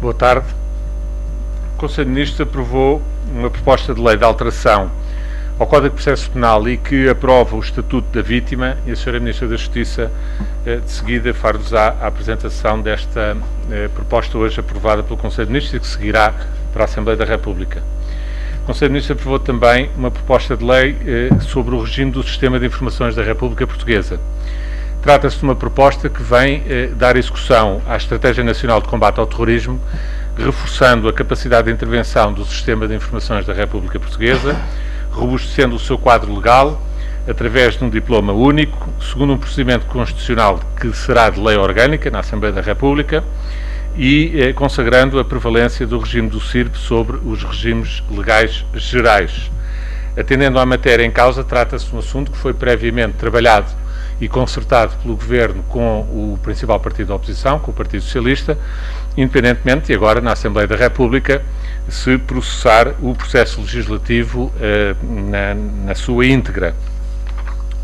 Boa tarde. O Conselho de Ministros aprovou uma proposta de lei de alteração ao Código de Processo Penal e que aprova o Estatuto da Vítima, e a Sra. Ministra da Justiça de seguida far-vos-á a apresentação desta proposta hoje aprovada pelo Conselho de Ministros e que seguirá para a Assembleia da República. O Conselho de Ministros aprovou também uma proposta de lei sobre o regime do Sistema de Informações da República Portuguesa. Trata-se de uma proposta que vem dar execução à Estratégia Nacional de Combate ao Terrorismo, reforçando a capacidade de intervenção do Sistema de Informações da República Portuguesa, robustecendo o seu quadro legal, através de um diploma único, segundo um procedimento constitucional que será de lei orgânica na Assembleia da República, e consagrando a prevalência do regime do CIRP sobre os regimes legais gerais. Atendendo à matéria em causa, trata-se de um assunto que foi previamente trabalhado e concertado pelo Governo com o principal partido da oposição, com o Partido Socialista, independentemente de agora, na Assembleia da República, se processar o processo legislativo na sua íntegra.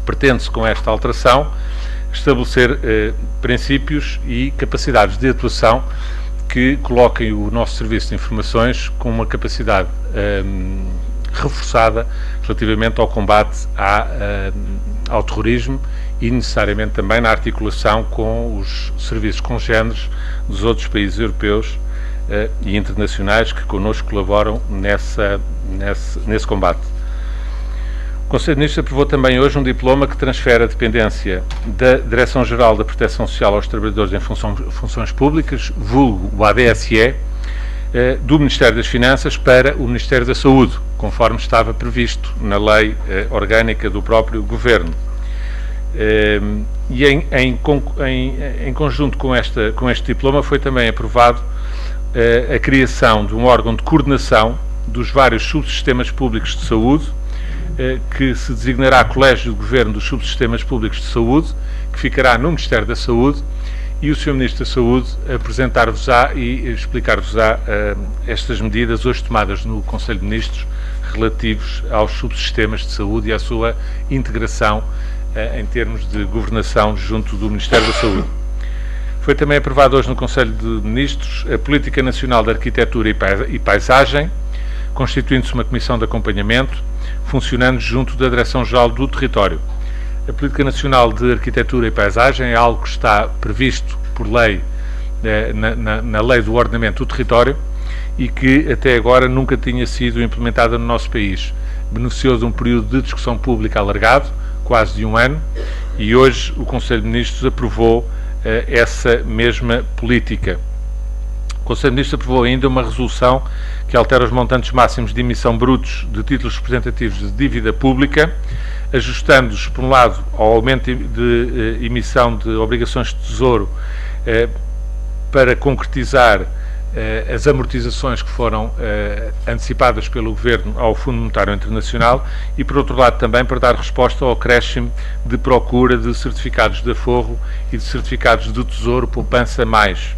Pretende-se, com esta alteração, estabelecer princípios e capacidades de atuação que coloquem o nosso Serviço de Informações com uma capacidade reforçada relativamente ao combate ao terrorismo e necessariamente também na articulação com os serviços congêneres dos outros países europeus e internacionais que connosco colaboram nesse combate. O Conselho de Ministros aprovou também hoje um diploma que transfere a dependência da Direção-Geral da Proteção Social aos Trabalhadores em Funções Públicas, vulgo o ADSE, do Ministério das Finanças para o Ministério da Saúde, conforme estava previsto na lei orgânica do próprio Governo. E em conjunto com este diploma foi também aprovado a criação de um órgão de coordenação dos vários subsistemas públicos de saúde, que se designará Colégio de Governo dos Subsistemas Públicos de Saúde, que ficará no Ministério da Saúde, e o Sr. Ministro da Saúde apresentar-vos-á e explicar-vos-á estas medidas hoje tomadas no Conselho de Ministros relativos aos subsistemas de saúde e à sua integração em termos de governação junto do Ministério da Saúde. Foi também aprovado hoje no Conselho de Ministros a Política Nacional de Arquitetura e Paisagem, constituindo-se uma comissão de acompanhamento, funcionando junto da Direção-Geral do Território. A Política Nacional de Arquitetura e Paisagem é algo que está previsto por lei, na Lei do Ordenamento do Território, e que até agora nunca tinha sido implementada no nosso país. Beneficiou de um período de discussão pública alargado, quase de um ano, e hoje o Conselho de Ministros aprovou essa mesma política. O Conselho de Ministros aprovou ainda uma resolução que altera os montantes máximos de emissão brutos de títulos representativos de dívida pública, ajustando-os, por um lado, ao aumento de emissão de obrigações de tesouro para concretizar as amortizações que foram antecipadas pelo Governo ao Fundo Monetário Internacional e, por outro lado, também para dar resposta ao acréscimo de procura de certificados de aforro e de certificados de tesouro poupança mais.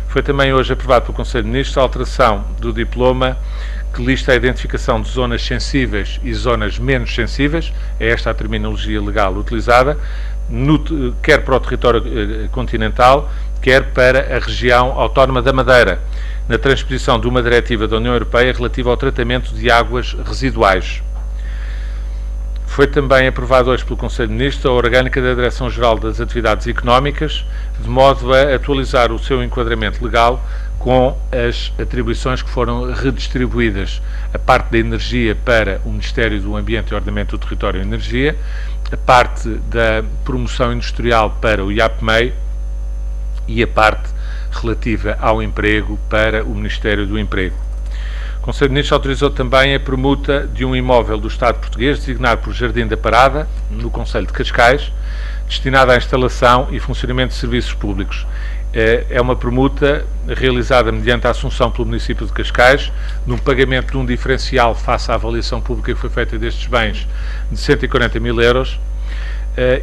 Foi também hoje aprovado pelo Conselho de Ministros a alteração do diploma que lista a identificação de zonas sensíveis e zonas menos sensíveis, é esta a terminologia legal utilizada, quer para o território continental, quer para a região autónoma da Madeira, na transposição de uma diretiva da União Europeia relativa ao tratamento de águas residuais. Foi também aprovado hoje pelo Conselho de Ministros a orgânica da Direção-Geral das Atividades Económicas, de modo a atualizar o seu enquadramento legal com as atribuições que foram redistribuídas, a parte da energia para o Ministério do Ambiente e Ordenamento do Território e Energia, a parte da promoção industrial para o IAPMEI e a parte relativa ao emprego para o Ministério do Emprego. O Conselho de Ministros autorizou também a permuta de um imóvel do Estado português designado por Jardim da Parada, no Concelho de Cascais, destinado à instalação e funcionamento de serviços públicos. É uma permuta realizada mediante a assunção pelo município de Cascais, num pagamento de um diferencial face à avaliação pública que foi feita destes bens de 140 mil euros,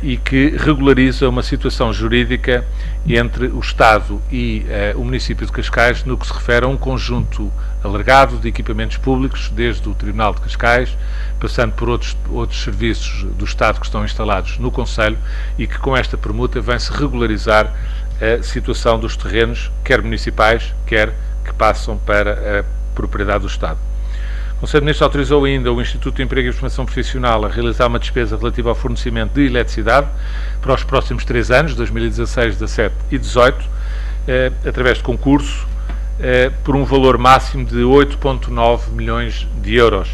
e que regulariza uma situação jurídica entre o Estado e o município de Cascais no que se refere a um conjunto alargado de equipamentos públicos, desde o Tribunal de Cascais, passando por outros serviços do Estado que estão instalados no Concelho e que com esta permuta vem-se regularizar a situação dos terrenos, quer municipais, quer que passam para a propriedade do Estado. O Conselho de Ministros autorizou ainda o Instituto de Emprego e Formação Profissional a realizar uma despesa relativa ao fornecimento de eletricidade para os próximos 3 anos, 2016, 17 e 18, através de concurso, por um valor máximo de 8,9 milhões de euros.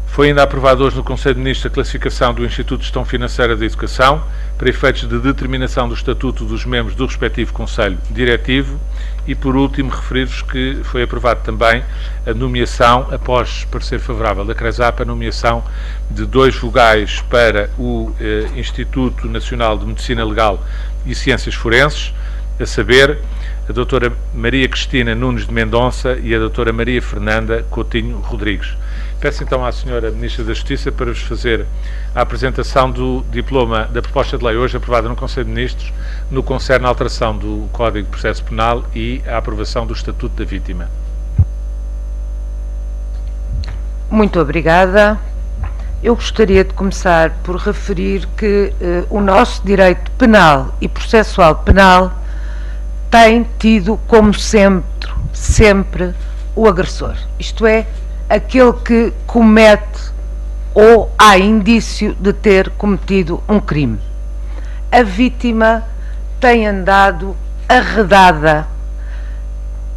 Foi ainda aprovado hoje no Conselho de Ministros a classificação do Instituto de Gestão Financeira da Educação para efeitos de determinação do estatuto dos membros do respectivo Conselho Diretivo e, por último, referir-vos que foi aprovado também a nomeação, após parecer favorável da CRESAP, a nomeação de 2 vogais para o Instituto Nacional de Medicina Legal e Ciências Forenses, a saber, a doutora Maria Cristina Nunes de Mendonça e a doutora Maria Fernanda Coutinho Rodrigues. Peço então à senhora Ministra da Justiça para vos fazer a apresentação do diploma da proposta de lei hoje aprovada no Conselho de Ministros, no que concerne à alteração do Código de Processo Penal e à aprovação do Estatuto da Vítima. Muito obrigada. Eu gostaria de começar por referir que o nosso direito penal e processual penal tem tido como sempre o agressor, isto é, aquele que comete ou há indício de ter cometido um crime. A vítima tem andado arredada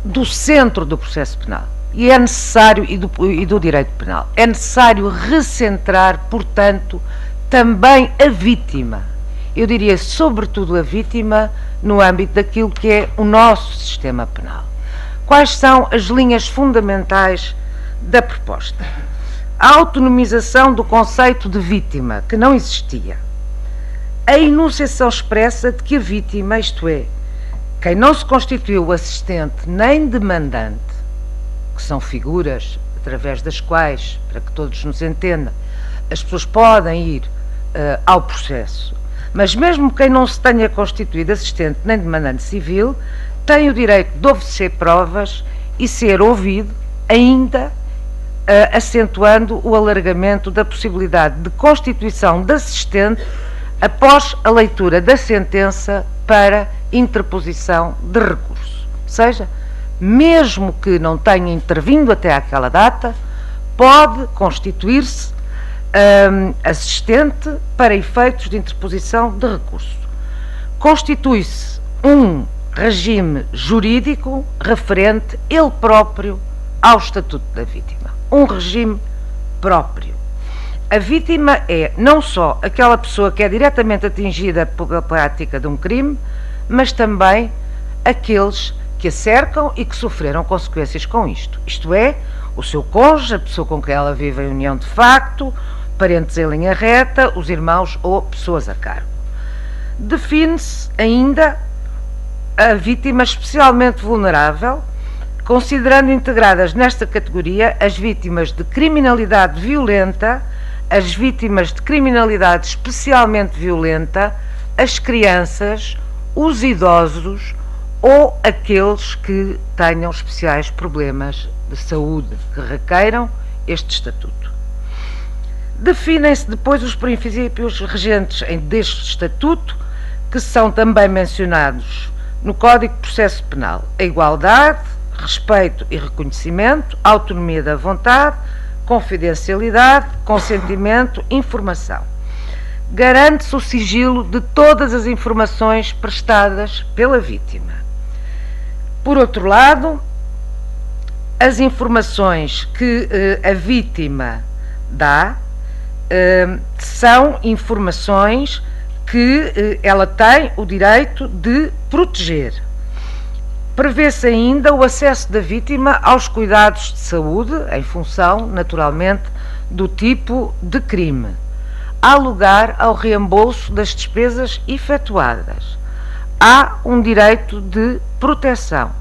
do centro do processo penal e é necessário, e do direito penal, é necessário recentrar, portanto, também a vítima, eu diria sobretudo a vítima, no âmbito daquilo que é o nosso sistema penal. Quais são as linhas fundamentais da proposta? A autonomização do conceito de vítima, que não existia. A enunciação expressa de que a vítima, isto é, quem não se constituiu assistente nem demandante, que são figuras através das quais, para que todos nos entendam, as pessoas podem ir ao processo, mas mesmo quem não se tenha constituído assistente nem demandante civil, tem o direito de oferecer provas e ser ouvido, ainda acentuando o alargamento da possibilidade de constituição de assistente após a leitura da sentença para interposição de recurso. Ou seja, mesmo que não tenha intervindo até àquela data, pode constituir-se assistente para efeitos de interposição de recurso. Constitui-se um regime jurídico referente, ele próprio, ao Estatuto da Vítima. Um regime próprio. A vítima é não só aquela pessoa que é diretamente atingida pela prática de um crime, mas também aqueles que a cercam e que sofreram consequências com isto. Isto é, o seu cônjuge, a pessoa com quem ela vive em união de facto, parentes em linha reta, os irmãos ou pessoas a cargo. Define-se ainda a vítima especialmente vulnerável, considerando integradas nesta categoria as vítimas de criminalidade violenta, as vítimas de criminalidade especialmente violenta, as crianças, os idosos ou aqueles que tenham especiais problemas de saúde que requeiram este estatuto. Definem-se depois os princípios regentes deste estatuto, que são também mencionados no Código de Processo Penal: a igualdade, respeito e reconhecimento, autonomia da vontade, confidencialidade, consentimento, informação. Garante-se o sigilo de todas as informações prestadas pela vítima. Por outro lado, as informações que a vítima dá são informações que ela tem o direito de proteger. Prevê-se ainda o acesso da vítima aos cuidados de saúde, em função, naturalmente, do tipo de crime. Há lugar ao reembolso das despesas efetuadas. Há um direito de proteção.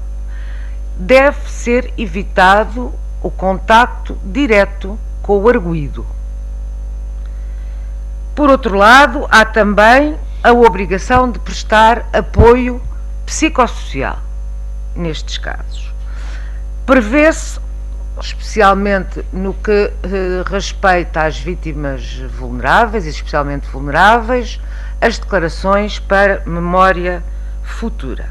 Deve ser evitado o contacto direto com o arguido. Por outro lado, há também a obrigação de prestar apoio psicossocial nestes casos. Prevê-se, especialmente no que respeita às vítimas vulneráveis, e especialmente vulneráveis, as declarações para memória futura.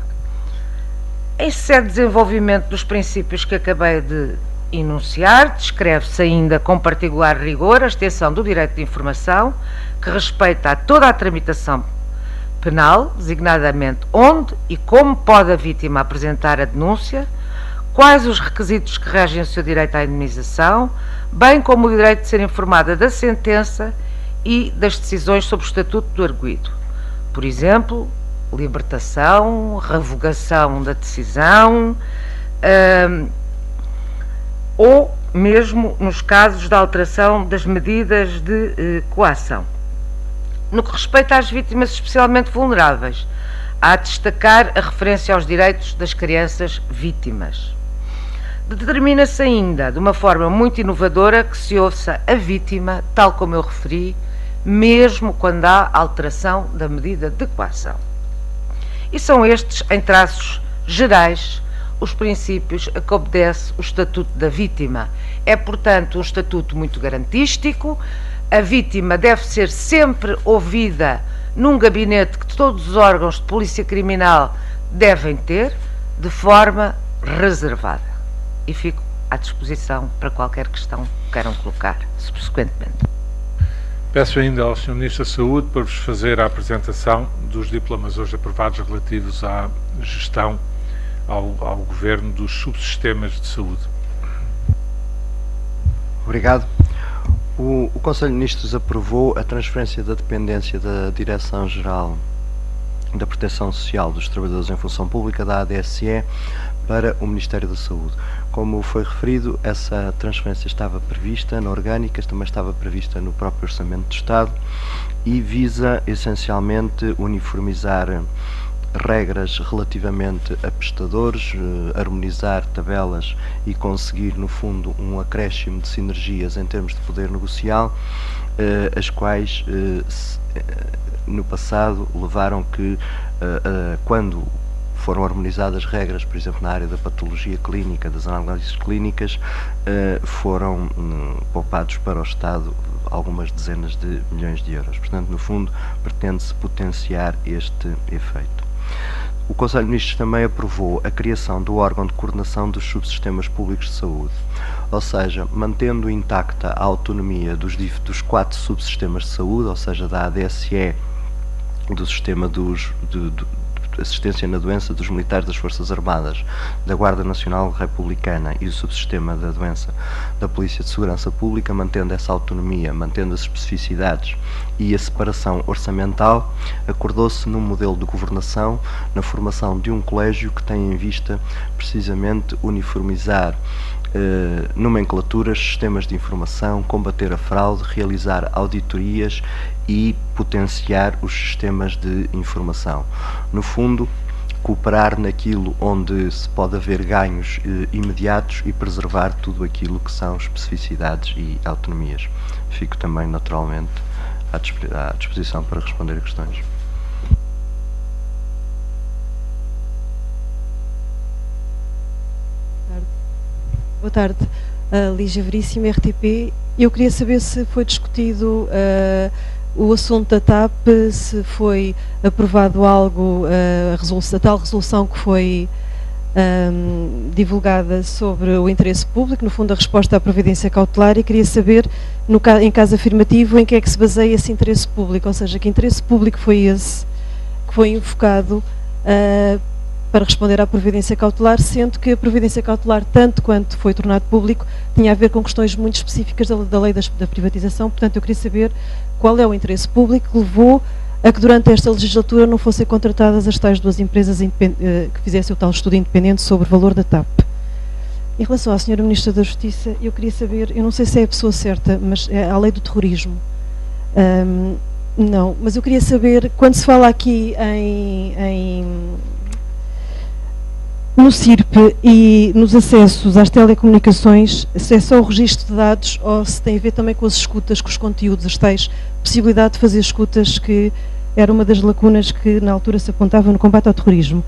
Em sede de desenvolvimento dos princípios que acabei de enunciar, descreve-se ainda com particular rigor a extensão do direito de informação, que respeita a toda a tramitação penal, designadamente onde e como pode a vítima apresentar a denúncia, quais os requisitos que regem o seu direito à indemnização, bem como o direito de ser informada da sentença e das decisões sobre o estatuto do arguido. Por exemplo, libertação, revogação da decisão, ou mesmo nos casos de alteração das medidas de coação. No que respeita às vítimas especialmente vulneráveis, há de destacar a referência aos direitos das crianças vítimas. Determina-se ainda, de uma forma muito inovadora, que se ouça a vítima, tal como eu referi, mesmo quando há alteração da medida de coação. E são estes, em traços gerais, os princípios a que obedece o Estatuto da Vítima. É, portanto, um estatuto muito garantístico. A vítima deve ser sempre ouvida num gabinete que todos os órgãos de polícia criminal devem ter, de forma reservada. E fico à disposição para qualquer questão que queiram colocar subsequentemente. Peço ainda ao Sr. Ministro da Saúde para vos fazer a apresentação dos diplomas hoje aprovados relativos à gestão, ao governo dos subsistemas de saúde. Obrigado. O Conselho de Ministros aprovou a transferência da dependência da Direção-Geral da Proteção Social dos Trabalhadores em Função Pública, da ADSE, para o Ministério da Saúde. Como foi referido, essa transferência estava prevista na orgânica, também estava prevista no próprio Orçamento de Estado e visa essencialmente uniformizar regras relativamente a prestadores, harmonizar tabelas e conseguir, no fundo, um acréscimo de sinergias em termos de poder negocial, as quais no passado levaram que, quando foram harmonizadas regras, por exemplo, na área da patologia clínica, das análises clínicas, foram poupados para o Estado algumas dezenas de milhões de euros. Portanto, no fundo, pretende-se potenciar este efeito. O Conselho de Ministros também aprovou a criação do órgão de coordenação dos subsistemas públicos de saúde, ou seja, mantendo intacta a autonomia dos 4 subsistemas de saúde, ou seja, da ADSE, do sistema assistência na doença dos militares das Forças Armadas, da Guarda Nacional Republicana e do subsistema da doença da Polícia de Segurança Pública, mantendo essa autonomia, mantendo as especificidades e a separação orçamental, acordou-se num modelo de governação, na formação de um colégio que tem em vista precisamente uniformizar nomenclaturas, sistemas de informação, combater a fraude, realizar auditorias e potenciar os sistemas de informação. No fundo, cooperar naquilo onde se pode haver ganhos imediatos e preservar tudo aquilo que são especificidades e autonomias. Fico também, naturalmente, à disposição para responder a questões. Boa tarde, Lígia Veríssimo, RTP. Eu queria saber se foi discutido o assunto da TAP, se foi aprovado algo, a tal resolução que foi divulgada sobre o interesse público, no fundo a resposta à providência cautelar, e queria saber, em caso afirmativo, em que é que se baseia esse interesse público, ou seja, que interesse público foi esse que foi invocado para responder à providência cautelar, sendo que a providência cautelar, tanto quanto foi tornado público, tinha a ver com questões muito específicas da lei da privatização. Portanto, eu queria saber qual é o interesse público que levou a que durante esta legislatura não fossem contratadas as tais 2 empresas que fizessem o tal estudo independente sobre o valor da TAP. Em relação à Sra. Ministra da Justiça, eu queria saber, eu não sei se é a pessoa certa, mas é a lei do terrorismo. Não, mas eu queria saber, quando se fala aqui no CIRP e nos acessos às telecomunicações, se é só o registro de dados ou se tem a ver também com as escutas, com os conteúdos, as tais possibilidade de fazer escutas, que era uma das lacunas que na altura se apontava no combate ao terrorismo.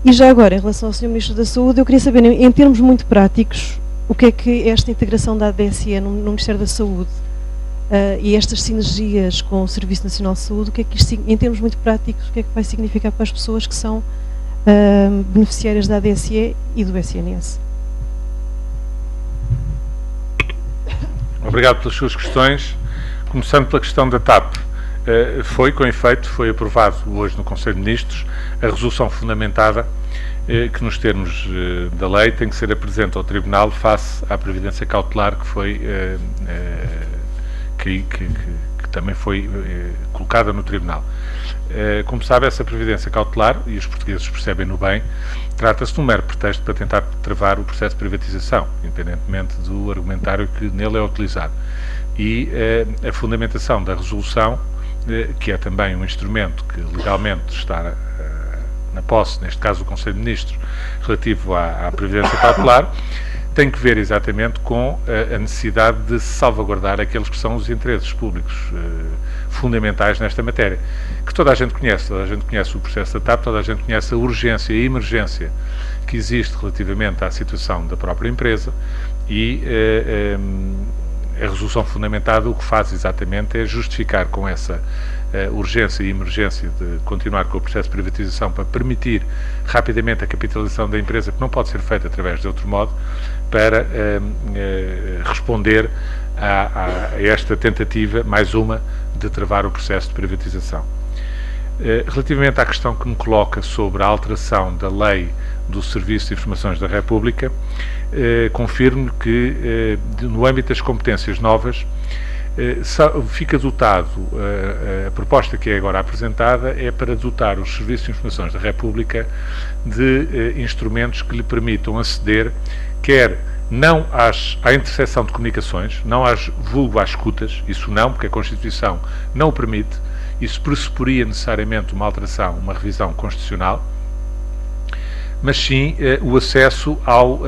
E já agora, em relação ao Sr. Ministro da Saúde, eu queria saber, em termos muito práticos, o que é que esta integração da ADSE no Ministério da Saúde e estas sinergias com o Serviço Nacional de Saúde, o que é que isto, em termos muito práticos, o que é que vai significar para as pessoas que são beneficiárias da ADSE e do SNS. Obrigado pelas suas questões. Começando pela questão da TAP. Com efeito, foi aprovado hoje no Conselho de Ministros a resolução fundamentada que, nos termos da lei, tem que ser apresentada ao Tribunal face à previdência cautelar que foi que também foi colocada no Tribunal. Como sabe, essa previdência cautelar, e os portugueses percebem-no bem, trata-se de um mero pretexto para tentar travar o processo de privatização, independentemente do argumentário que nele é utilizado. E a fundamentação da resolução, que é também um instrumento que legalmente está na posse, neste caso do Conselho de Ministros, relativo à previdência cautelar, tem que ver exatamente com a necessidade de se salvaguardar aqueles que são os interesses públicos fundamentais nesta matéria, que toda a gente conhece o processo da TAP, toda a gente conhece a urgência e a emergência que existe relativamente à situação da própria empresa e a resolução fundamentada o que faz exatamente é justificar com essa urgência e emergência de continuar com o processo de privatização para permitir rapidamente a capitalização da empresa, que não pode ser feita através de outro modo, para responder a esta tentativa, mais uma, de travar o processo de privatização. Relativamente à questão que me coloca sobre a alteração da lei do Serviço de Informações da República, confirmo que, no âmbito das competências novas, fica dotado, a proposta que é agora apresentada é para dotar os Serviços de Informações da República de instrumentos que lhe permitam aceder, quer não à interseção de comunicações, não vulgo às escutas, isso não, porque a Constituição não o permite, isso pressuporia necessariamente uma alteração, uma revisão constitucional, mas sim o acesso ao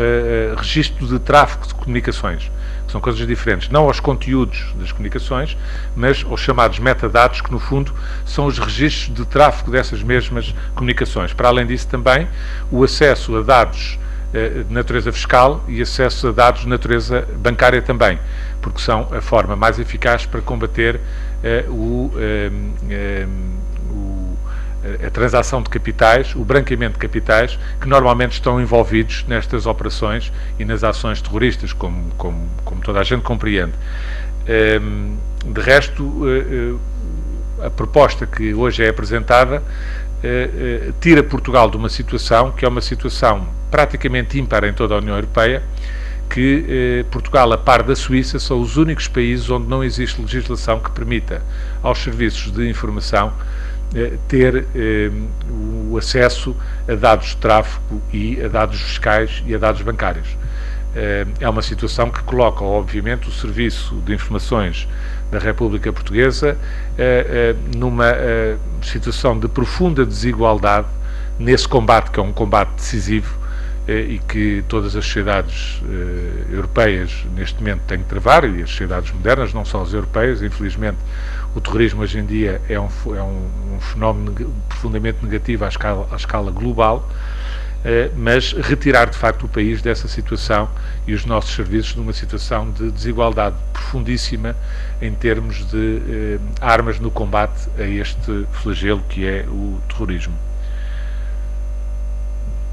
registro de tráfego de comunicações, que são coisas diferentes, não aos conteúdos das comunicações, mas aos chamados metadados, que no fundo são os registros de tráfego dessas mesmas comunicações. Para além disso também, o acesso a dados de natureza fiscal e acesso a dados de natureza bancária também, porque são a forma mais eficaz para combater a transação de capitais, o branqueamento de capitais, que normalmente estão envolvidos nestas operações e nas ações terroristas, como toda a gente compreende. De resto, a proposta que hoje é apresentada tira Portugal de uma situação que é uma situação praticamente ímpar em toda a União Europeia, que Portugal, a par da Suíça, são os únicos países onde não existe legislação que permita aos serviços de informação ter o acesso a dados de tráfego e a dados fiscais e a dados bancários. É uma situação que coloca, obviamente, o Serviço de Informações da República Portuguesa numa situação de profunda desigualdade nesse combate, que é um combate decisivo e que todas as sociedades europeias neste momento têm que travar, e as sociedades modernas, não só as europeias. Infelizmente o terrorismo hoje em dia é um fenómeno profundamente negativo à escala global, mas retirar de facto o país dessa situação e os nossos serviços numa situação de desigualdade profundíssima em termos de armas no combate a este flagelo que é o terrorismo.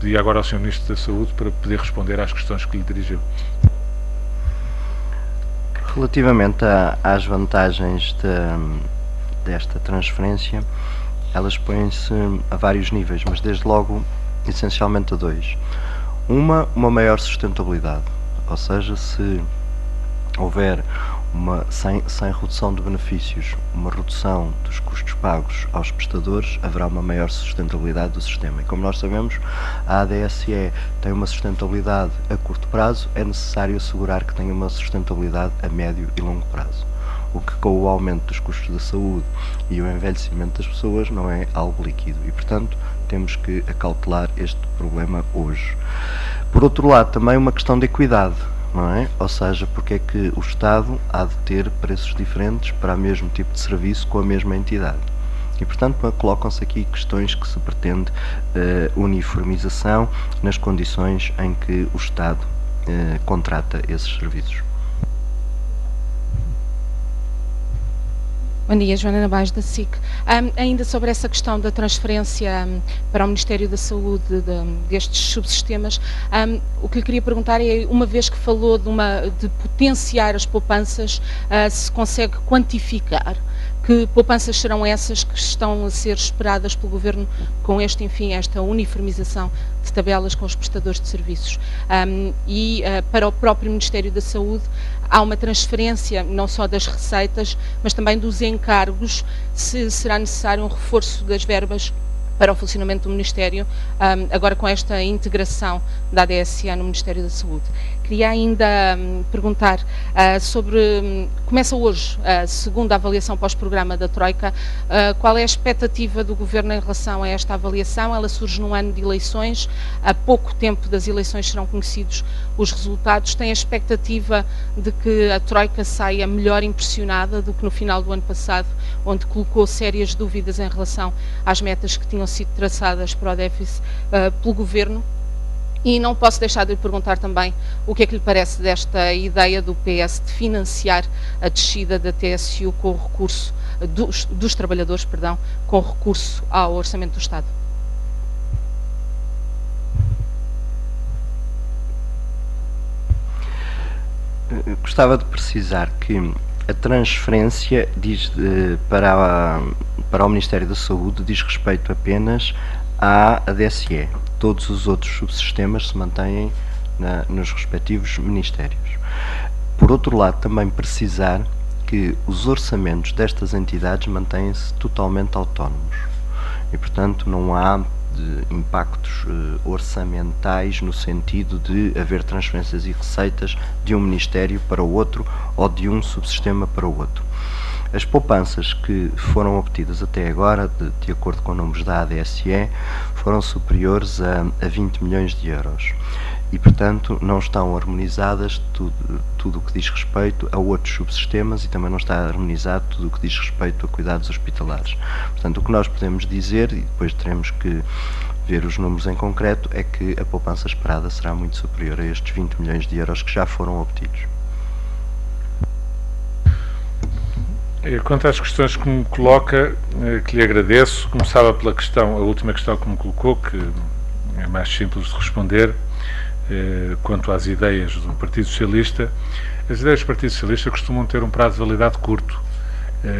Pedi agora ao Sr. Ministro da Saúde para poder responder às questões que lhe dirigiu. Relativamente às vantagens desta transferência, elas põem-se a vários níveis, mas desde logo, essencialmente a dois. Uma maior sustentabilidade, ou seja, se houver sem redução de benefícios, uma redução dos custos pagos aos prestadores, haverá uma maior sustentabilidade do sistema. E como nós sabemos, a ADSE tem uma sustentabilidade a curto prazo, é necessário assegurar que tenha uma sustentabilidade a médio e longo prazo. O que, com o aumento dos custos da saúde e o envelhecimento das pessoas, não é algo líquido. E, portanto, temos que acautelar este problema hoje. Por outro lado, também uma questão de equidade. Não é? Ou seja, porque é que o Estado há de ter preços diferentes para o mesmo tipo de serviço com a mesma entidade. E, portanto, colocam-se aqui questões que se pretende uniformização nas condições em que o Estado contrata esses serviços. Bom dia, Joana Nabais, da SIC. Ainda sobre essa questão da transferência para o Ministério da Saúde destes subsistemas, o que lhe queria perguntar é, uma vez que falou de potenciar as poupanças, se consegue quantificar que poupanças serão essas que estão a ser esperadas pelo Governo com esta uniformização de tabelas com os prestadores de serviços. Para o próprio Ministério da Saúde há uma transferência não só das receitas, mas também dos encargos, se será necessário um reforço das verbas para o funcionamento do Ministério, agora com esta integração da ADSE no Ministério da Saúde. Queria ainda perguntar sobre, começa hoje a segunda avaliação pós-programa da Troika, qual é a expectativa do Governo em relação a esta avaliação? Ela surge num ano de eleições, há pouco tempo das eleições serão conhecidos os resultados. Tem a expectativa de que a Troika saia melhor impressionada do que no final do ano passado, onde colocou sérias dúvidas em relação às metas que tinham sido traçadas para o déficit pelo Governo? E não posso deixar de lhe perguntar também o que é que lhe parece desta ideia do PS de financiar a descida da TSU com o recurso, dos trabalhadores, perdão, com recurso ao Orçamento do Estado. Gostava de precisar que a transferência para o Ministério da Saúde diz respeito apenas à ADSE. Todos os outros subsistemas se mantêm nos respectivos ministérios. Por outro lado, também precisar que os orçamentos destas entidades mantêm-se totalmente autónomos e, portanto, não há impactos orçamentais no sentido de haver transferências e receitas de um ministério para o outro ou de um subsistema para o outro. As poupanças que foram obtidas até agora, de acordo com números da ADSE, foram superiores a 20 milhões de euros e, portanto, não estão harmonizadas tudo o que diz respeito a outros subsistemas e também não está harmonizado tudo o que diz respeito a cuidados hospitalares. Portanto, o que nós podemos dizer, e depois teremos que ver os números em concreto, é que a poupança esperada será muito superior a estes 20 milhões de euros que já foram obtidos. Quanto às questões que me coloca, que lhe agradeço, começava pela questão, a última questão que me colocou, que é mais simples de responder, quanto às ideias do Partido Socialista. As ideias do Partido Socialista costumam ter um prazo de validade curto,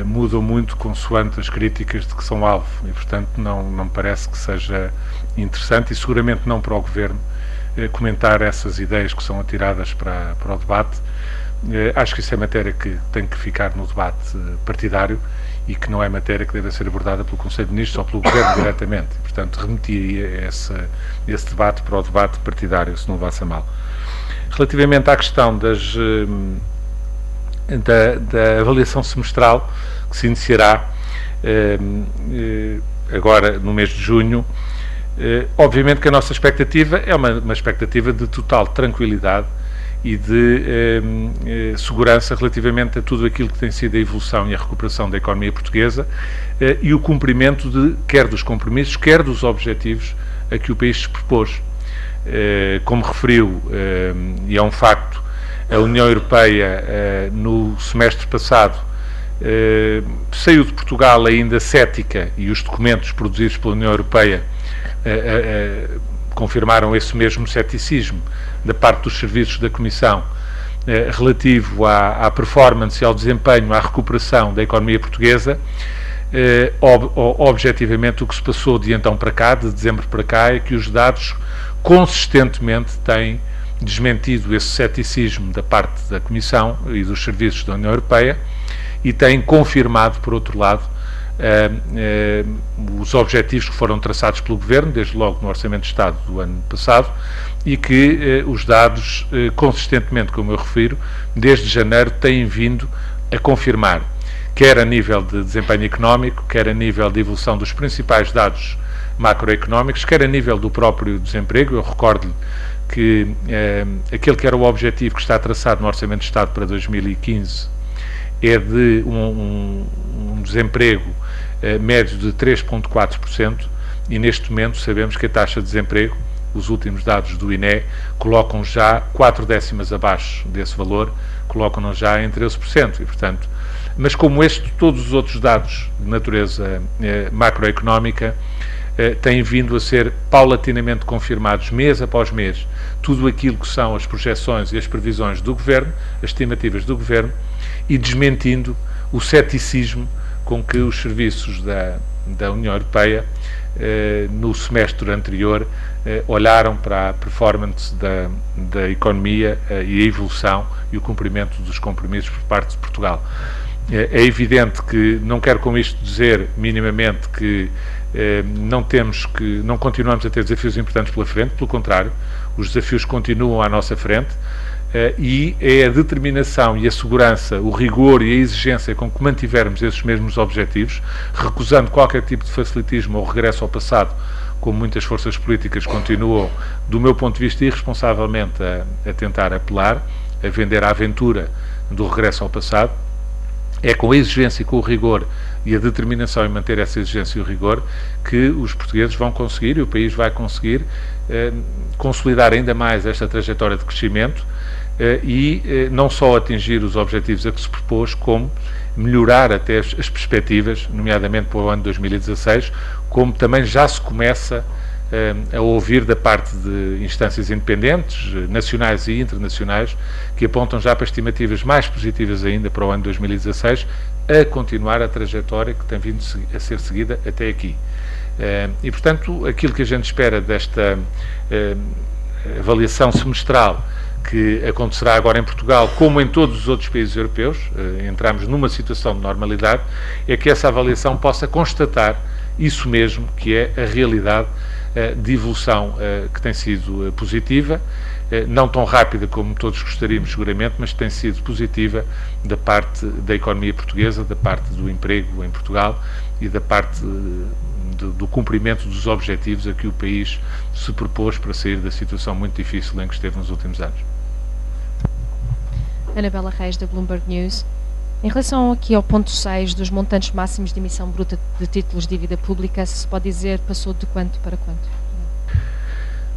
mudam muito consoante as críticas de que são alvo e, portanto, não me parece que seja interessante e seguramente não para o Governo comentar essas ideias que são atiradas para o debate. Acho que isso é matéria que tem que ficar no debate partidário e que não é matéria que deve ser abordada pelo Conselho de Ministros ou pelo Governo diretamente. Portanto, remetiria esse debate para o debate partidário, se não levasse a mal. Relativamente à questão da avaliação semestral, que se iniciará agora no mês de junho, obviamente que a nossa expectativa é uma expectativa de total tranquilidade e de segurança relativamente a tudo aquilo que tem sido a evolução e a recuperação da economia portuguesa e o cumprimento quer dos compromissos, quer dos objetivos a que o país se propôs. Como referiu, e é um facto, a União Europeia no semestre passado saiu de Portugal ainda cética e os documentos produzidos pela União Europeia confirmaram esse mesmo ceticismo da parte dos serviços da Comissão relativo à performance e ao desempenho, à recuperação da economia portuguesa. Objetivamente, o que se passou de então para cá, de dezembro para cá, é que os dados consistentemente têm desmentido esse ceticismo da parte da Comissão e dos serviços da União Europeia e têm confirmado, por outro lado, os objetivos que foram traçados pelo Governo, desde logo no Orçamento de Estado do ano passado, e que os dados, consistentemente, como eu refiro, desde janeiro, têm vindo a confirmar, quer a nível de desempenho económico, quer a nível de evolução dos principais dados macroeconómicos, quer a nível do próprio desemprego. Eu recordo-lhe que aquele que era o objetivo que está traçado no Orçamento de Estado para 2015 é de um desemprego médio de 3,4% e neste momento sabemos que a taxa de desemprego, os últimos dados do INE, colocam já 4 décimas abaixo desse valor, colocam-nos já em 13% e, portanto, mas como este, todos os outros dados de natureza macroeconómica têm vindo a ser paulatinamente confirmados, mês após mês, tudo aquilo que são as projeções e as previsões do Governo, as estimativas do Governo, e desmentindo o ceticismo com que os serviços da União Europeia no semestre anterior olharam para a performance da economia e a evolução e o cumprimento dos compromissos por parte de Portugal. É evidente que não quero com isto dizer minimamente que não continuamos a ter desafios importantes pela frente, pelo contrário, os desafios continuam à nossa frente, e é a determinação e a segurança, o rigor e a exigência com que mantivermos esses mesmos objetivos, recusando qualquer tipo de facilitismo ou regresso ao passado, como muitas forças políticas continuam, do meu ponto de vista, irresponsavelmente a tentar apelar, a vender a aventura do regresso ao passado. É com a exigência e com o rigor e a determinação em manter essa exigência e o rigor que os portugueses vão conseguir, e o país vai conseguir, consolidar ainda mais esta trajetória de crescimento e não só atingir os objetivos a que se propôs, como melhorar até as perspectivas, nomeadamente para o ano 2016, como também já se começa a ouvir da parte de instâncias independentes, nacionais e internacionais, que apontam já para estimativas mais positivas ainda para o ano 2016, a continuar a trajetória que tem vindo a ser seguida até aqui. E, portanto, aquilo que a gente espera desta avaliação semestral, que acontecerá agora em Portugal, como em todos os outros países europeus, entramos numa situação de normalidade, é que essa avaliação possa constatar isso mesmo, que é a realidade de evolução que tem sido positiva, não tão rápida como todos gostaríamos seguramente, mas tem sido positiva da parte da economia portuguesa, da parte do emprego em Portugal e da parte do cumprimento dos objetivos a que o país se propôs para sair da situação muito difícil em que esteve nos últimos anos. Anabela Reis, da Bloomberg News. Em relação aqui ao ponto 6 dos montantes máximos de emissão bruta de títulos de dívida pública, se pode dizer, passou de quanto para quanto?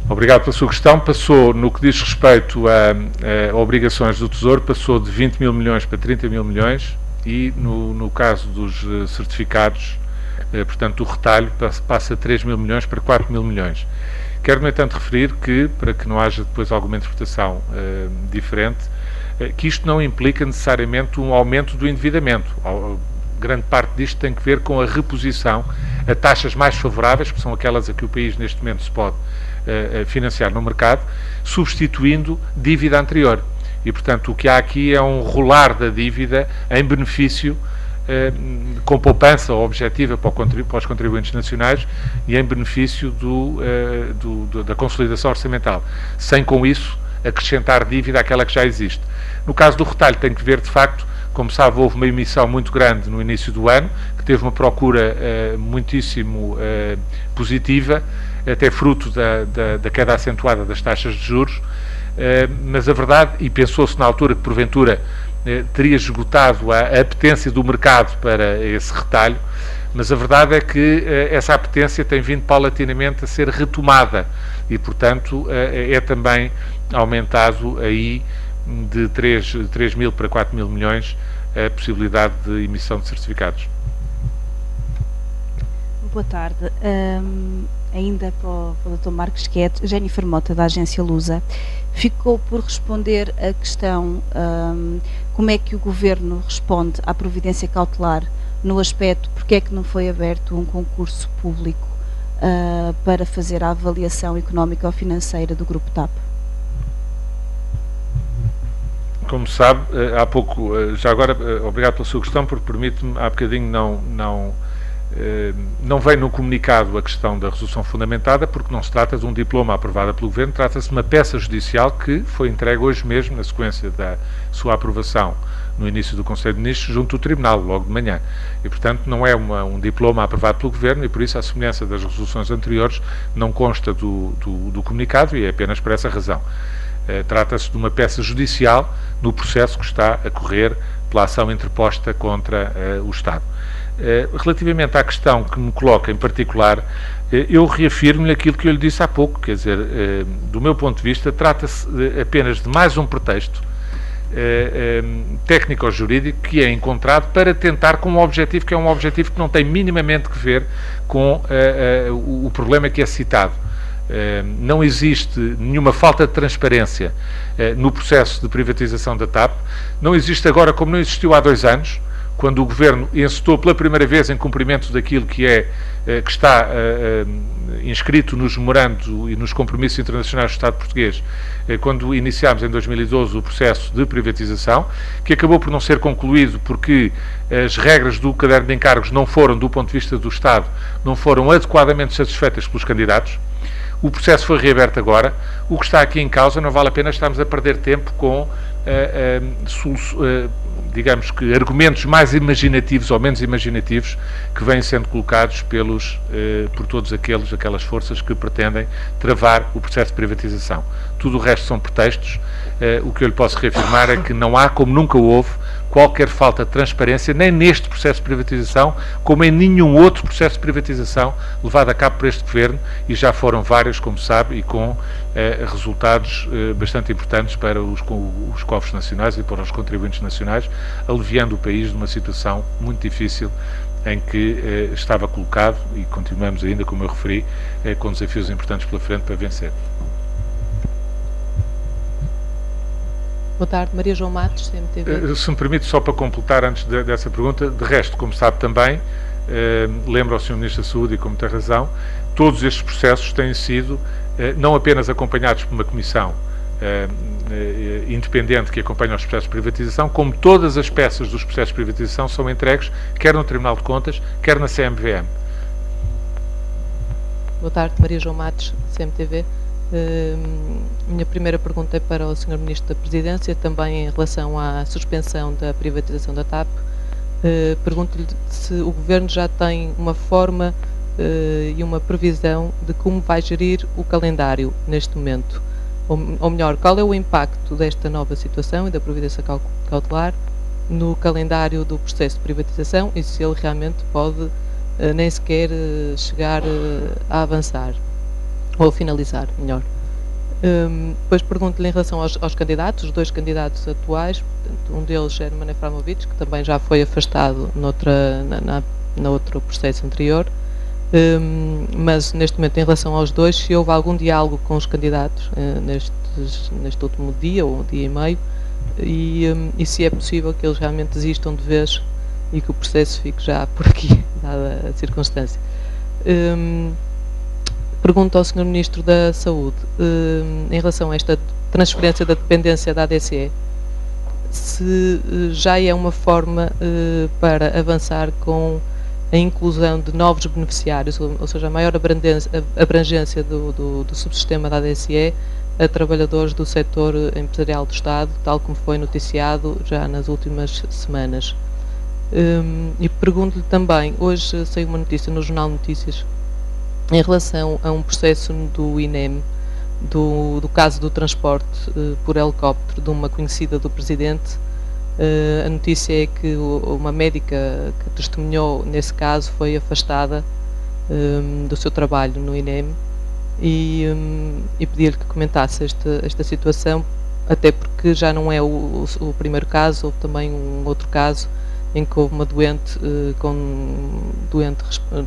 Obrigado pela sua questão. Passou, no que diz respeito a obrigações do Tesouro, passou de 20 mil milhões para 30 mil milhões e no caso dos certificados, portanto, o retalho passa de 3 mil milhões para 4 mil milhões. Quero, no entanto, referir que, para que não haja depois alguma interpretação diferente, que isto não implica necessariamente um aumento do endividamento. Grande parte disto tem que ver com a reposição a taxas mais favoráveis, que são aquelas a que o país neste momento se pode financiar no mercado, substituindo dívida anterior. E, portanto, o que há aqui é um rolar da dívida em benefício, com poupança objetiva para os contribuintes nacionais e em benefício da consolidação orçamental, sem com isso acrescentar dívida àquela que já existe. No caso do retalho tem que ver, de facto, como sabe, houve uma emissão muito grande no início do ano, que teve uma procura muitíssimo positiva, até fruto da queda acentuada das taxas de juros, mas a verdade, e pensou-se na altura que porventura teria esgotado a apetência do mercado para esse retalho, mas a verdade é que essa apetência tem vindo paulatinamente a ser retomada e, portanto, é também aumentado aí de 3 mil para 4 mil milhões a possibilidade de emissão de certificados. Boa tarde. Ainda para o Dr. Marcos Quete, Jennifer Mota, da agência Lusa, ficou por responder a questão como é que o Governo responde à providência cautelar no aspecto porque é que não foi aberto um concurso público para fazer a avaliação económica ou financeira do Grupo TAP. Como sabe, há pouco, já agora, obrigado pela sua questão, porque permite-me, há bocadinho não vem no comunicado a questão da resolução fundamentada, porque não se trata de um diploma aprovado pelo Governo, trata-se de uma peça judicial que foi entregue hoje mesmo, na sequência da sua aprovação no início do Conselho de Ministros, junto do Tribunal, logo de manhã. E, portanto, não é um diploma aprovado pelo Governo e, por isso, à semelhança das resoluções anteriores, não consta do comunicado e é apenas por essa razão. Trata-se de uma peça judicial no processo que está a correr pela ação interposta contra o Estado. Relativamente à questão que me coloca em particular, eu reafirmo-lhe aquilo que eu lhe disse há pouco, quer dizer, do meu ponto de vista, trata-se apenas de mais um pretexto técnico-jurídico que é encontrado para tentar com um objetivo que é um objetivo que não tem minimamente que ver com o problema que é citado. Não existe nenhuma falta de transparência no processo de privatização da TAP, não existe agora como não existiu há 2 anos, quando o Governo encetou pela primeira vez em cumprimento daquilo que está inscrito nos memorandos e nos compromissos internacionais do Estado português, quando iniciámos em 2012 o processo de privatização, que acabou por não ser concluído porque as regras do caderno de encargos não foram, do ponto de vista do Estado, não foram adequadamente satisfeitas pelos candidatos. O processo foi reaberto agora. O que está aqui em causa, não vale a pena estarmos a perder tempo com digamos que argumentos mais imaginativos ou menos imaginativos que vêm sendo colocados por todos aquelas forças que pretendem travar o processo de privatização. Tudo o resto são pretextos. O que eu lhe posso reafirmar é que não há, como nunca houve, qualquer falta de transparência, nem neste processo de privatização, como em nenhum outro processo de privatização levado a cabo por este Governo, e já foram vários, como sabe, e com resultados bastante importantes para os cofres nacionais e para os contribuintes nacionais, aliviando o país de uma situação muito difícil em que estava colocado, e continuamos ainda, como eu referi, com desafios importantes pela frente para vencer. Boa tarde, Maria João Matos, CMTV. Se me permite, só para completar antes dessa pergunta, de resto, como sabe também, lembro ao Sr. Ministro da Saúde, e com muita razão, todos estes processos têm sido não apenas acompanhados por uma comissão independente que acompanha os processos de privatização, como todas as peças dos processos de privatização são entregues, quer no Tribunal de Contas, quer na CMVM. Boa tarde, Maria João Matos, CMTV. Minha primeira pergunta é para o Sr. Ministro da Presidência, também em relação à suspensão da privatização da TAP. Pergunto-lhe se o Governo já tem uma forma e uma previsão de como vai gerir o calendário neste momento. Ou melhor, qual é o impacto desta nova situação e da providência cautelar no calendário do processo de privatização e se ele realmente pode nem sequer chegar a avançar ou a finalizar, melhor. Depois pergunto-lhe em relação aos candidatos, os 2 candidatos atuais, portanto, um deles é Mané Framovic, que também já foi afastado no outro processo anterior, mas neste momento, em relação aos 2, se houve algum diálogo com os candidatos neste último dia ou dia e meio, e se é possível que eles realmente desistam de vez e que o processo fique já por aqui, dada a circunstância. Pergunto ao Sr. Ministro da Saúde, em relação a esta transferência da dependência da ADSE, se já é uma forma para avançar com a inclusão de novos beneficiários, ou seja, a maior abrangência do subsistema da ADSE a trabalhadores do setor empresarial do Estado, tal como foi noticiado já nas últimas semanas. E pergunto-lhe também, hoje saiu uma notícia no Jornal Notícias, em relação a um processo do INEM, do caso do transporte por helicóptero de uma conhecida do Presidente. A notícia é que uma médica que testemunhou nesse caso foi afastada do seu trabalho no INEM e pedi-lhe que comentasse esta situação, até porque já não é o primeiro caso, houve também um outro caso em que houve uma doente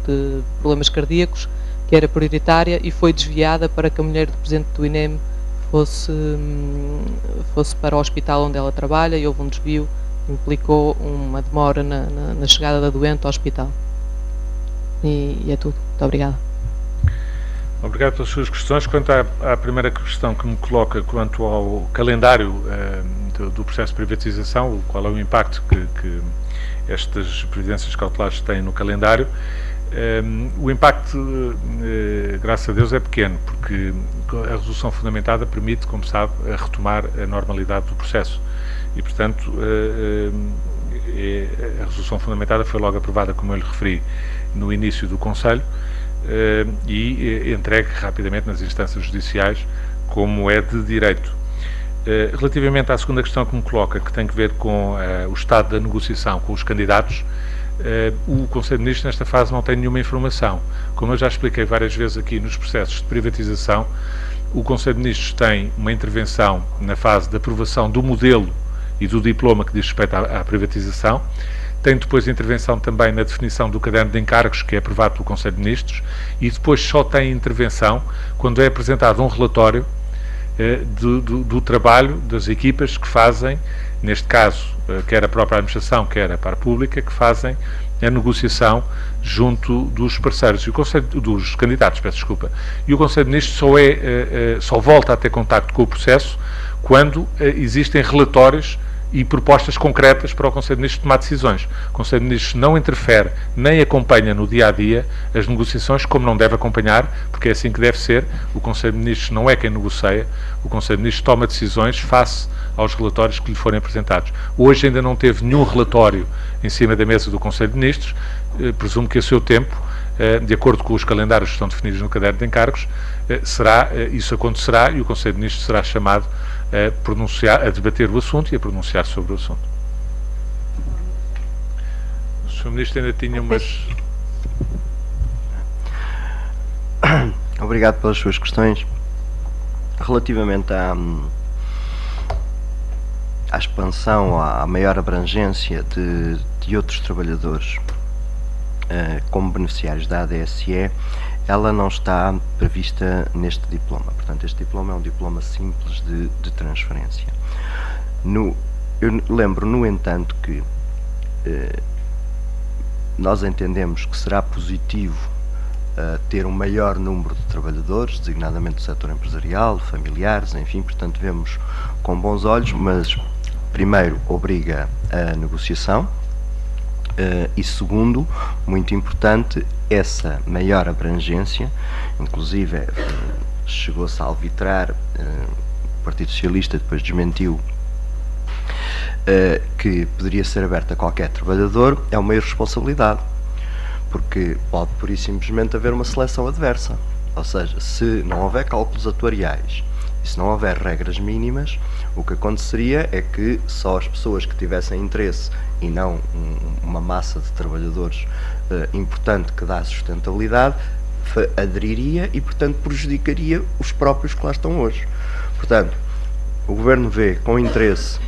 de problemas cardíacos, que era prioritária e foi desviada para que a mulher do Presidente do INEM fosse para o hospital onde ela trabalha, e houve um desvio que implicou uma demora na chegada da doente ao hospital. E é tudo. Muito obrigada. Obrigado pelas suas questões. Quanto à primeira questão que me coloca quanto ao calendário do processo de privatização, qual é o impacto que estas providências cautelares têm no calendário, o impacto, graças a Deus, é pequeno, porque a resolução fundamentada permite, como sabe, retomar a normalidade do processo. E, portanto, a resolução fundamentada foi logo aprovada, como eu lhe referi, no início do Conselho, e entregue rapidamente nas instâncias judiciais, como é de direito. Relativamente à segunda questão que me coloca, que tem que ver com o estado da negociação com os candidatos, o Conselho de Ministros nesta fase não tem nenhuma informação. Como eu já expliquei várias vezes aqui nos processos de privatização, o Conselho de Ministros tem uma intervenção na fase de aprovação do modelo e do diploma que diz respeito à privatização. Tem depois intervenção também na definição do caderno de encargos, que é aprovado pelo Conselho de Ministros, e depois só tem intervenção quando é apresentado um relatório do trabalho das equipas que fazem, neste caso, quer a própria administração, quer a par pública, que fazem a negociação junto dos parceiros, e o Conselho, dos candidatos, peço desculpa. E o Conselho de Ministros só volta a ter contacto com o processo quando existem relatórios e propostas concretas para o Conselho de Ministros tomar decisões. O Conselho de Ministros não interfere nem acompanha no dia-a-dia as negociações, como não deve acompanhar, porque é assim que deve ser. O Conselho de Ministros não é quem negocia, o Conselho de Ministros toma decisões face aos relatórios que lhe forem apresentados. Hoje ainda não teve nenhum relatório em cima da mesa do Conselho de Ministros, presumo que a seu tempo, de acordo com os calendários que estão definidos no caderno de encargos, isso acontecerá e o Conselho de Ministros será chamado a debater o assunto e a pronunciar sobre o assunto. O Sr. Ministro ainda tinha umas... Obrigado pelas suas questões. Relativamente à expansão, à maior abrangência de outros trabalhadores como beneficiários da ADSE, ela não está prevista neste diploma. Portanto, este diploma é um diploma simples de transferência. Eu lembro, no entanto, que nós entendemos que será positivo ter um maior número de trabalhadores, designadamente do setor empresarial, familiares, enfim, portanto vemos com bons olhos, mas primeiro obriga a negociação e segundo, muito importante, essa maior abrangência, inclusive chegou-se a arbitrar, o Partido Socialista depois desmentiu que poderia ser aberta a qualquer trabalhador, é uma irresponsabilidade, porque pode pura e simplesmente haver uma seleção adversa, ou seja, se não houver cálculos atuariais e se não houver regras mínimas, o que aconteceria é que só as pessoas que tivessem interesse e não uma massa de trabalhadores importante que dá sustentabilidade aderiria e, portanto, prejudicaria os próprios que lá estão hoje. Portanto, o Governo vê com interesse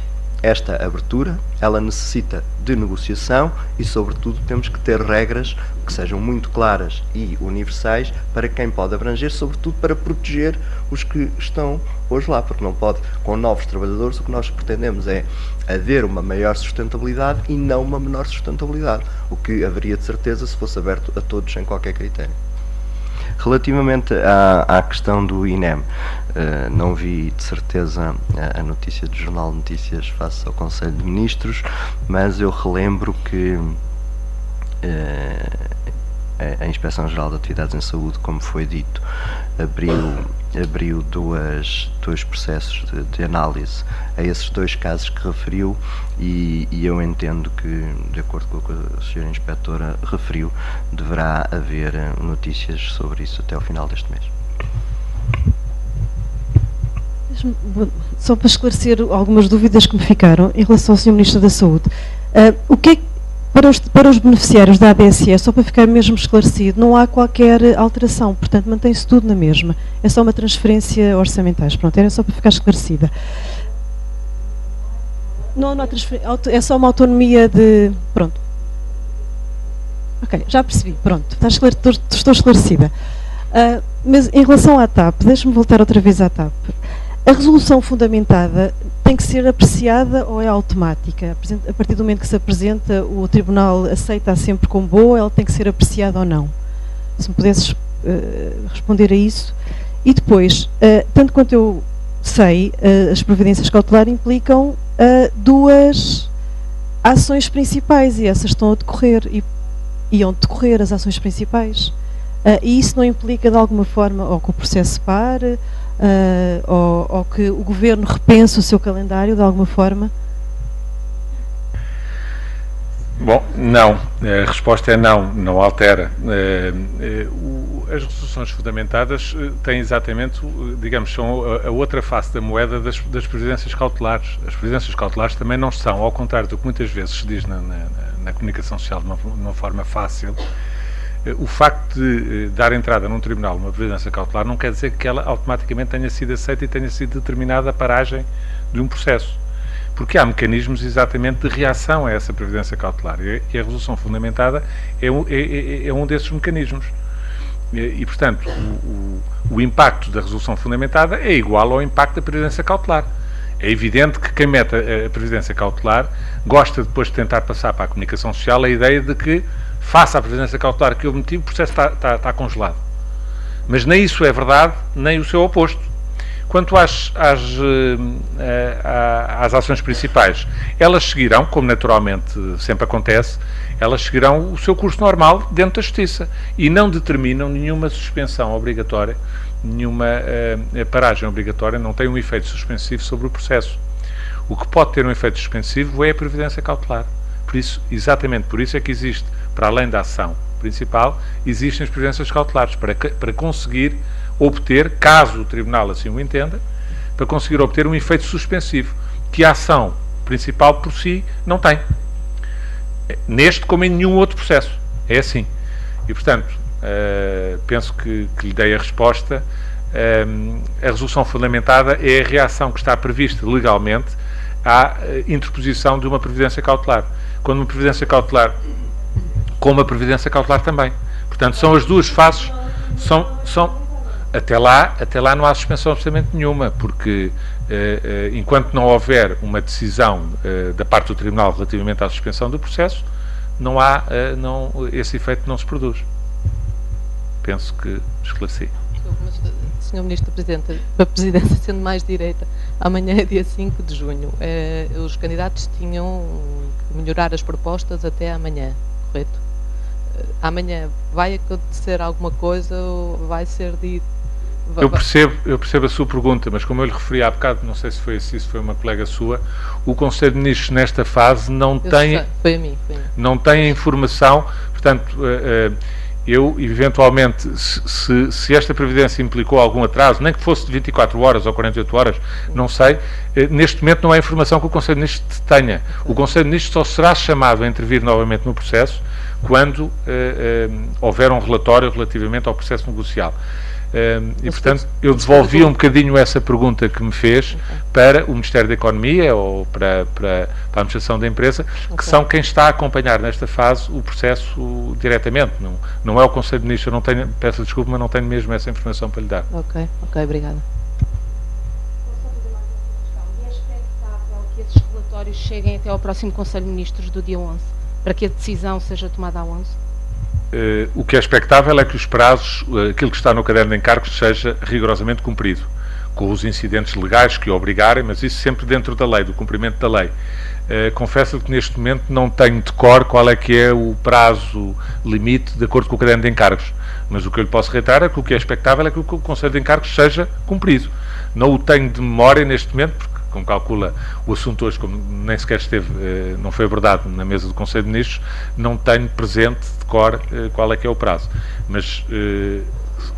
esta abertura, ela necessita de negociação e, sobretudo, temos que ter regras que sejam muito claras e universais para quem pode abranger, sobretudo para proteger os que estão hoje lá, porque não pode, com novos trabalhadores, o que nós pretendemos é haver uma maior sustentabilidade e não uma menor sustentabilidade, o que haveria de certeza se fosse aberto a todos sem qualquer critério. Relativamente à questão do INEM, não vi de certeza a notícia do Jornal de Notícias face ao Conselho de Ministros, mas eu relembro que a Inspeção-Geral de Atividades em Saúde, como foi dito, abriu dois processos de análise a esses dois casos que referiu e eu entendo que, de acordo com o que a Sra. Inspetora referiu, deverá haver notícias sobre isso até ao final deste mês. Só para esclarecer algumas dúvidas que me ficaram em relação ao Sr. Ministro da Saúde, o que é que para os beneficiários da ADSE, só para ficar mesmo esclarecido, não há qualquer alteração, portanto mantém-se tudo na mesma, é só uma transferência orçamentais, pronto, era só para ficar esclarecida. Não há transferência, é só uma autonomia de... pronto. Ok, já percebi, pronto, estou esclarecida. Mas em relação à TAP, deixe-me voltar outra vez à TAP. A resolução fundamentada tem que ser apreciada ou é automática? A partir do momento que se apresenta, o Tribunal aceita sempre como boa, ela tem que ser apreciada ou não? Se me pudesses responder a isso. E depois, tanto quanto eu sei, as providências cautelares implicam duas ações principais e essas estão a decorrer e iam decorrer as ações principais. E isso não implica de alguma forma ou que o processo pare, ou que o Governo repense o seu calendário de alguma forma? Bom, não. A resposta é não, não altera. As resoluções fundamentadas têm exatamente, digamos, são a outra face da moeda das previdências cautelares. As previdências cautelares também não são, ao contrário do que muitas vezes se diz na comunicação social de uma forma fácil. O facto de dar entrada num tribunal uma previdência cautelar não quer dizer que ela automaticamente tenha sido aceita e tenha sido determinada a paragem de um processo. porque há mecanismos exatamente de reação a essa previdência cautelar, e a resolução fundamentada é um desses mecanismos. E portanto, o impacto da resolução fundamentada é igual ao impacto da previdência cautelar. É evidente que quem mete a previdência cautelar gosta depois de tentar passar para a comunicação social a ideia de que, face à previdência cautelar que eu meti, o processo está congelado. Mas nem isso é verdade, nem o seu oposto. Quanto às ações principais, elas seguirão, como naturalmente sempre acontece, elas seguirão o seu curso normal dentro da Justiça e não determinam nenhuma suspensão obrigatória, nenhuma paragem obrigatória, não tem um efeito suspensivo sobre o processo. O que pode ter um efeito suspensivo é a previdência cautelar. Por isso, exatamente por isso é que existe, para além da ação principal, existem as previdências cautelares, para conseguir obter, caso o Tribunal assim o entenda, para conseguir obter um efeito suspensivo, que a ação principal por si não tem. Neste como em nenhum outro processo. É assim. E, portanto, penso que lhe dei a resposta. A resolução fundamentada é a reação que está prevista legalmente à interposição de uma previdência cautelar. Quando uma previdência cautelar, como a previdência cautelar também. Portanto, são as duas faces, até lá não há suspensão absolutamente nenhuma, porque enquanto não houver uma decisão da parte do Tribunal relativamente à suspensão do processo, esse efeito não se produz. Penso que esclareci. Mas, Sr. Ministro Presidente, a Presidência sendo mais direita, amanhã é dia 5 de junho. Os candidatos tinham que melhorar as propostas até amanhã, correto? Amanhã vai acontecer alguma coisa ou vai ser dito? Eu percebo a sua pergunta, mas como eu lhe referi há bocado, não sei se foi assim, se foi uma colega sua, o Conselho de Ministros nesta fase não tem a informação, portanto, eu eventualmente, se esta previdência implicou algum atraso, nem que fosse de 24 horas ou 48 horas, não sei, neste momento não há informação que o Conselho de Ministros tenha. O Conselho de Ministros só será chamado a intervir novamente no processo quando houver um relatório relativamente ao processo negocial. E, portanto, eu devolvi um bocadinho essa pergunta que me fez para o Ministério da Economia ou para a Administração da Empresa, que são quem está a acompanhar nesta fase o processo diretamente. Não é o Conselho de Ministros, eu não tenho, peço desculpa, mas não tenho mesmo essa informação para lhe dar. Ok, obrigada. É expectável que esses relatórios cheguem até ao próximo Conselho de Ministros do dia 11, para que a decisão seja tomada a 11? O que é expectável é que os prazos, aquilo que está no caderno de encargos, seja rigorosamente cumprido, com os incidentes legais que o obrigarem, mas isso sempre dentro da lei, do cumprimento da lei. Confesso que neste momento não tenho de cor qual é que é o prazo limite de acordo com o caderno de encargos, mas o que eu lhe posso reiterar é que o que é expectável é que o Conselho de Encargos seja cumprido. Não o tenho de memória neste momento, porque, como calcula, o assunto hoje, como nem sequer esteve, não foi abordado na mesa do Conselho de Ministros, não tenho presente de cor qual é que é o prazo. Mas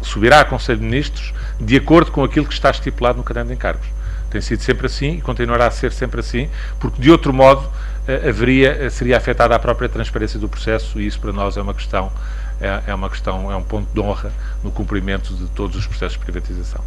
subirá a Conselho de Ministros de acordo com aquilo que está estipulado no caderno de encargos. Tem sido sempre assim e continuará a ser sempre assim, porque de outro modo seria afetada a própria transparência do processo, e isso para nós é um ponto de honra no cumprimento de todos os processos de privatização.